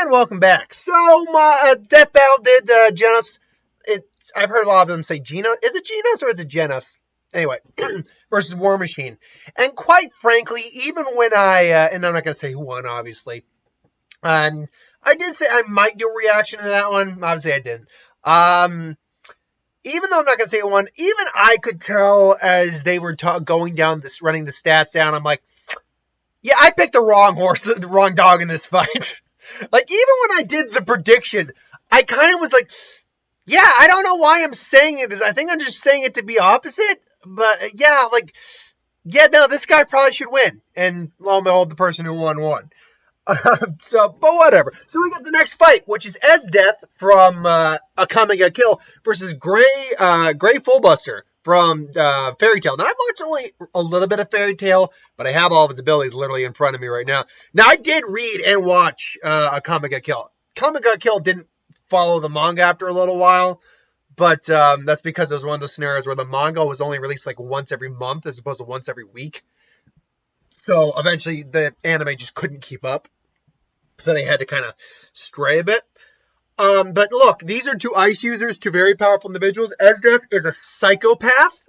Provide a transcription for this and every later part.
And welcome back. So, my Deathbattle did Genos. I've heard a lot of them say Genos. Is it Genos or is it Genos? Anyway, versus War Machine. And quite frankly, even when and I'm not going to say who won, obviously. I did say I might do a reaction to that one. Obviously, I didn't. Even though I'm not going to say who won, even I could tell as they were going down this, running the stats down, I'm like, yeah, I picked the wrong horse, the wrong dog in this fight. Like, even when I did the prediction, I kind of was like, yeah, I don't know why I'm saying it. I think I'm just saying it to be opposite. But, yeah, no, this guy probably should win. And lo and behold, the person who won. But whatever. So we got the next fight, which is Esdeath from A Coming a Kill versus Gray Fullbuster from Fairy Tail. Now, I've watched only a little bit of Fairy Tail, but I have all of his abilities literally in front of me right now. Now, I did read and watch A Coming a Kill. Coming a Kill didn't follow the manga after a little while, but that's because it was one of those scenarios where the manga was only released like once every month as opposed to once every week. So eventually the anime just couldn't keep up. So they had to kind of stray a bit. But look, these are two ice users, two very powerful individuals. Esdeath is a psychopath,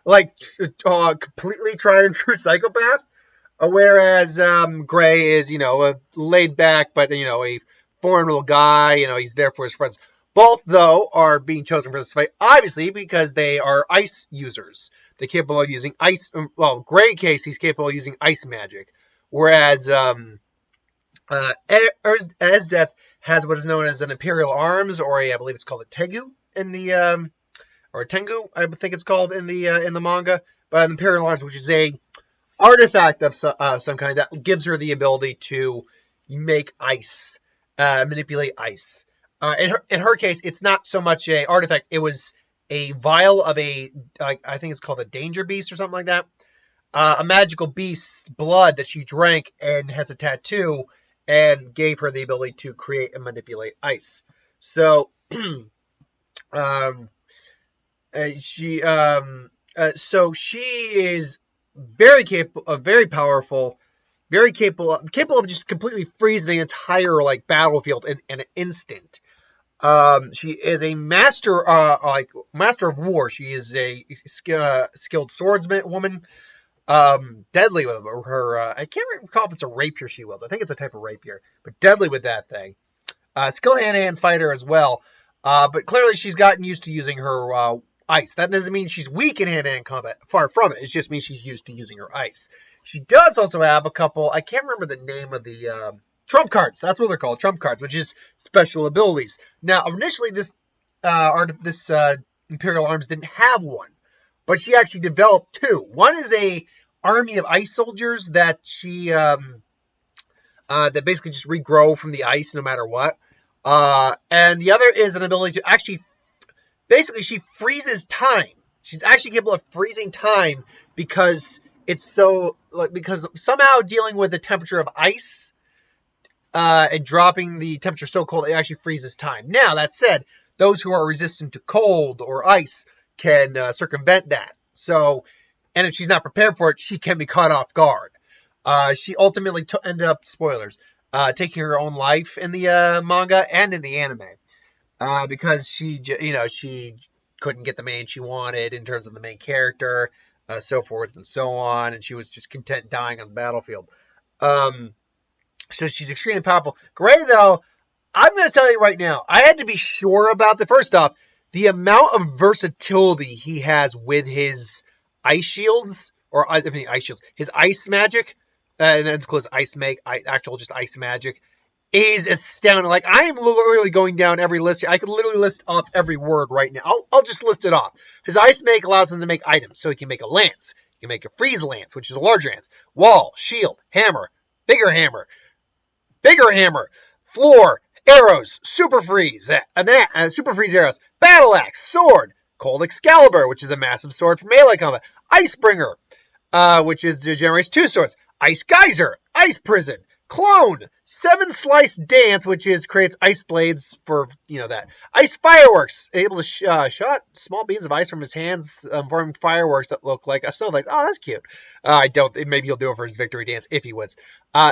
completely tried and true psychopath. Whereas Gray is, a laid back, but, a foreign little guy. He's there for his friends. Both, though, are being chosen for this fight, obviously, because they are ice users. They're capable of using ice. Well, Gray case, he's capable of using ice magic. Whereas Esdeath has what is known as an Imperial Arms, or I believe it's called a Tegu in the, or Tengu, I think it's called in the manga. But an Imperial Arms, which is a artifact of some kind that gives her the ability to make ice, manipulate ice. In her case, it's not so much a artifact. It was a vial of I think it's called a danger beast or something like that. A magical beast's blood that she drank and has a tattoo and gave her the ability to create and manipulate ice. So, she is very capable, very powerful, very capable of just completely freezing the entire battlefield in an instant. She is a master of war. She is a skilled swordsman woman. Deadly with her. I can't recall if it's a rapier she wields. I think it's a type of rapier, but deadly with that thing. Skilled hand-to-hand fighter as well. But clearly she's gotten used to using her ice. That doesn't mean she's weak in hand-to-hand combat. Far from it. It just means she's used to using her ice. She does also have a couple. I can't remember the name of the trump cards. That's what they're called, trump cards, which is special abilities. Now, initially, this Imperial Arms didn't have one, but she actually developed two. One is a army of ice soldiers that she that basically just regrow from the ice no matter what. And the other is an ability to actually, basically, she freezes time. She's actually capable of freezing time because because somehow dealing with the temperature of ice. And dropping the temperature so cold, it actually freezes time. Now, that said, those who are resistant to cold or ice can circumvent that. So, and if she's not prepared for it, she can be caught off guard. She ultimately ended up, spoilers, taking her own life in the manga and in the anime. Because she couldn't get the man she wanted in terms of the main character, so forth and so on, and she was just content dying on the battlefield. So she's extremely powerful. Gray, though, I'm going to tell you right now, I had to be sure about first off, the amount of versatility he has with his ice shields, his ice magic, and that includes ice magic, is astounding. Like, I am literally going down every list here. I could literally list off every word right now. I'll just list it off. His ice make allows him to make items, so he can make a lance. He can make a freeze lance, which is a larger lance. Wall, shield, hammer, bigger hammer, floor, arrows, super freeze arrows, battle axe, sword, cold Excalibur, which is a massive sword for melee combat, Icebringer, which generates 2 swords, ice geyser, ice prison, clone, 7 slice dance, which creates ice blades for that, ice fireworks, able to shot small beams of ice from his hands, forming fireworks that look like a snowflake. Oh, that's cute. Maybe he'll do it for his victory dance if he wins.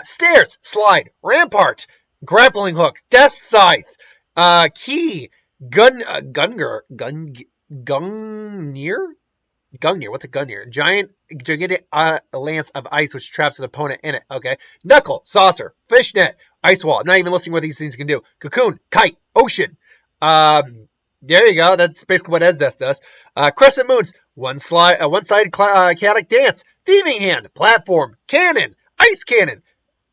Stairs, slide, rampart, Grappling Hook, Death Scythe, Key, Gungnir, what's a Gungnir? Gigantic lance of ice which traps an opponent in it. Okay. Knuckle, Saucer, Fishnet, Ice Wall. I'm not even listing what these things can do. Cocoon, Kite, Ocean. There you go. That's basically what Esdeath does. Crescent Moons, one-sided chaotic dance, Thieving Hand, Platform, Cannon, Ice Cannon,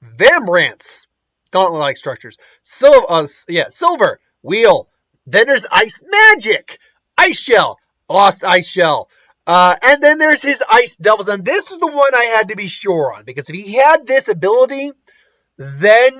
Vambrance, gauntlet-like structures, Silver, Wheel. Then there's Ice Magic, Ice Shell, Lost Ice Shell. And then there's his Ice Devils. And this is the one I had to be sure on, because if he had this ability, then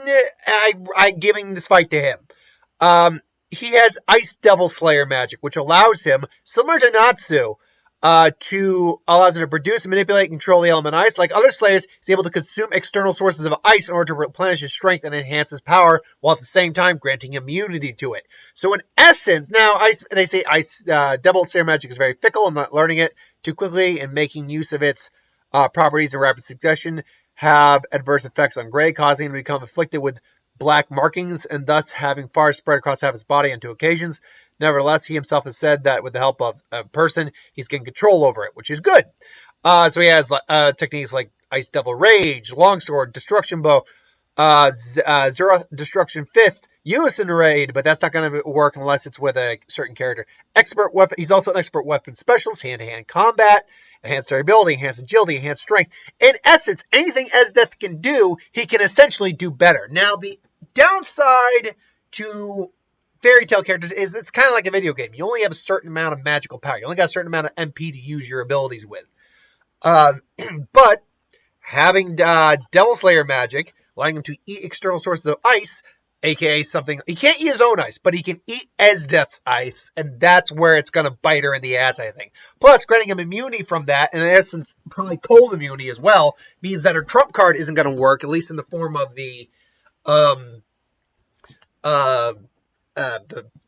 I'm giving this fight to him. He has Ice Devil Slayer magic, which allows him, similar to Natsu, allows him to produce, manipulate, and control the element ice. Like other Slayers, he's able to consume external sources of ice in order to replenish his strength and enhance his power, while at the same time granting immunity to it. So in essence, now they say Ice Devil Slayer magic is very fickle. I'm not learning it too quickly, and making use of its properties in rapid succession have adverse effects on Gray, causing him to become afflicted with black markings, and thus having far spread across half his body on 2 occasions. Nevertheless, he himself has said that with the help of a person, he's getting control over it, which is good. So he has techniques like Ice Devil Rage, Longsword, Destruction Bow, Zero Destruction Fist, Unison Raid, but that's not going to work unless it's with a certain character. Expert weapon. He's also an expert weapon specialist, hand-to-hand combat, enhanced durability, enhanced agility, enhanced strength. In essence, anything Esdeath can do, he can essentially do better. Now, the downside to fairy tale characters is it's kind of like a video game. You only have a certain amount of magical power. You only got a certain amount of MP to use your abilities with. But having Devil Slayer magic, allowing him to eat external sources of ice, aka something, he can't eat his own ice, but he can eat Esdeath's ice, and that's where it's going to bite her in the ass, I think. Plus, granting him immunity from that, and in essence, probably cold immunity as well, means that her trump card isn't going to work, at least in the form of the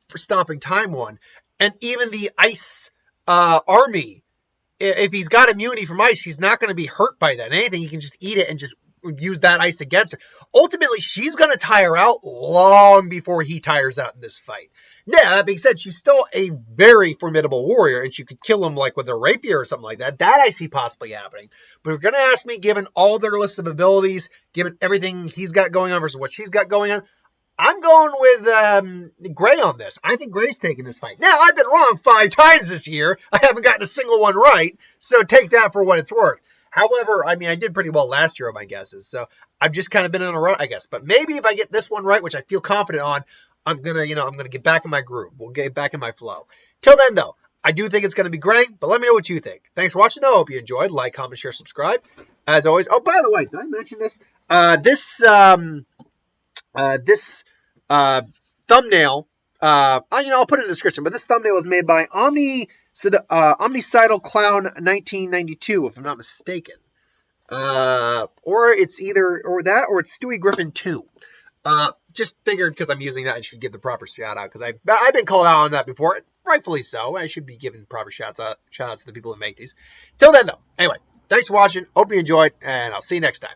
for stopping time one. And even the ice army, if he's got immunity from ice, he's not going to be hurt by that. Anything, he can just eat it and just use that ice against her. Ultimately, she's going to tire out long before he tires out in this fight. Now, that being said, she's still a very formidable warrior, and she could kill him like with a rapier or something like that. That I see possibly happening. But if you're going to ask me, given all their list of abilities, given everything he's got going on versus what she's got going on, I'm going with Gray on this. I think Gray's taking this fight. Now, I've been wrong 5 times this year. I haven't gotten a single one right, so take that for what it's worth. However, I mean, I did pretty well last year on my guesses, so I've just kind of been in a rut, I guess. But maybe if I get this one right, which I feel confident on, I'm gonna get back in my groove. We'll get back in my flow. Till then, though, I do think it's gonna be great. But let me know what you think. Thanks for watching, though. Hope you enjoyed. Like, comment, share, subscribe. As always. Oh, by the way, did I mention this? This thumbnail. I'll put it in the description. But this thumbnail was made by Omnicidal Clown 1992, if I'm not mistaken. Or it's either that or it's Stewie Griffin 2. Just figured because I'm using that, I should give the proper shout out because I've been called out on that before, rightfully so. I should be giving proper shout outs to the people who make these. Till then, though, anyway, thanks for watching. Hope you enjoyed, and I'll see you next time.